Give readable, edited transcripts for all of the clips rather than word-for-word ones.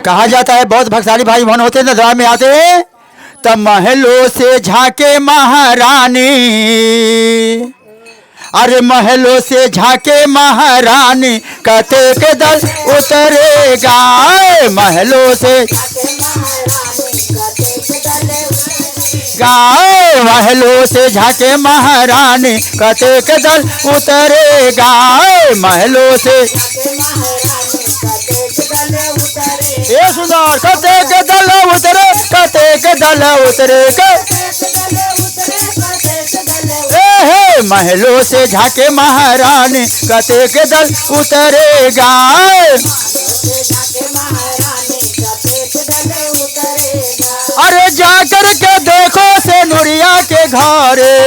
कहा जाता है बहुत भक्तशाली भाई बहन होते हैं ना दरबार में आते हैं तब महलों से झांके महारानी। अरे महलों से झांके महारानी कहते के दल उतरेगा। महलों से गाँव महलों से झांके महारानी कहते के दल उतरेगा। महलों से ये सुंदर कहते के दल उतरे कहते के दल उतरे महलों से झांके महारानी कहते के दल उतरेगा। अरे जाकर के देखो से नुरिया के घरे।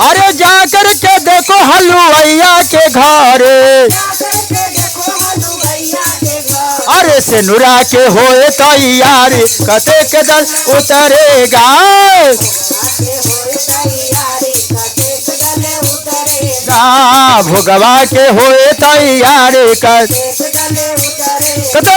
अरे जाकर के देखो हलुवैया के घरे। अरे से नुरा के होए तैयारी कहते के दल उतरेगा। भोगवा के होए तैयारी कहते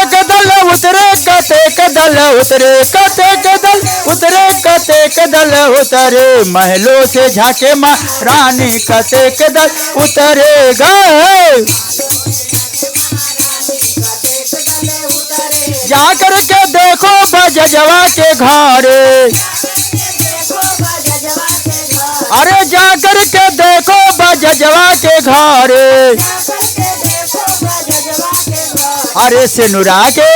के दल उतरे कहते के दल उतरे कहते के दल उतरे कहते के दल उतरे। महलों से झांके महारानी कहते के दल उतरेगा। जाकर के देखो बजजवा के घरे। अरे जाकर के देखो बजजवा के घरे। अरे सिनुरा के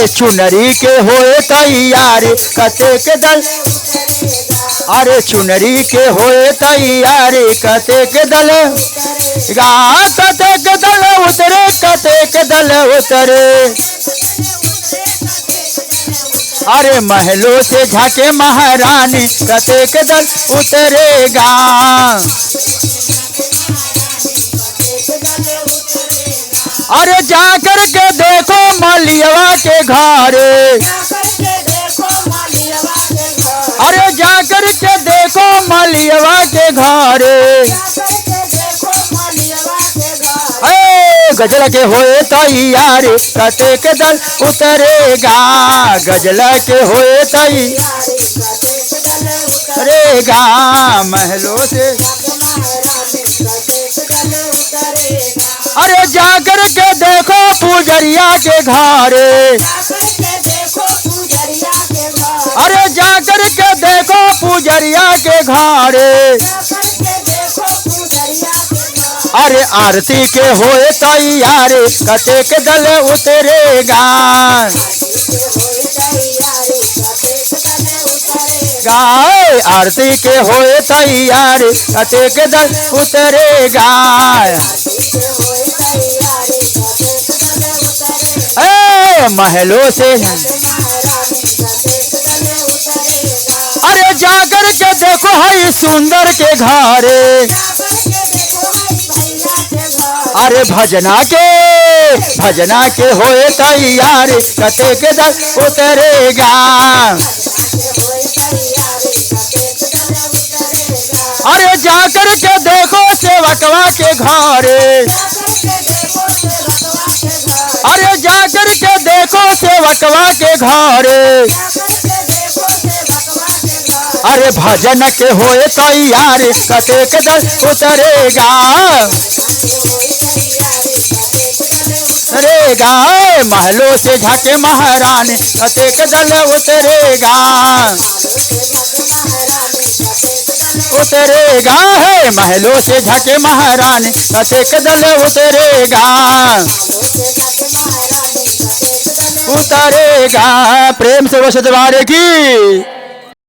चुनरी के होए तैयारी कहते के दल। अरे चुनरी के होए तैयारी कहते के दल कहते के दल उतरे कहते के दल उतरे। अरे महलों से झांके महारानी कहते के दल उतरेगा। अरे जाकर के देखो मलियवा के घरे। अरे जाकर के देखो मलियवा के घरे। गजल के होए तैयारी कहते के दल उतरेगा। गजल के होए तैयारेगा। महलों से अरे जाकर के देखो पुजरिया के घरे। अरे जाकर के देखो पुजरिया के घरे। अरे आरती के होए तैयारी कहते के दल उतरेगा। आरती के होए तैयारी कहते के दल उतरेगा। महलों से अरे जाकर के देखो है सुंदर के घरे। अरे भजना के होए तैयारी कहते के दल उतरेगा। अरे जाकर के देखो सेवकवा के घरे। अरे जाकर के देखो सेवकवा के घरे। अरे भजन के होए तैयारी कहते के दल उतरेगा। उतरेगा महलों से झांके महारानी कहते के दल उतरेगा। उतरेगा है महलों से झांके महारानी कहते के दल उतरेगा। उतरेगा प्रेम से वसत वारे की।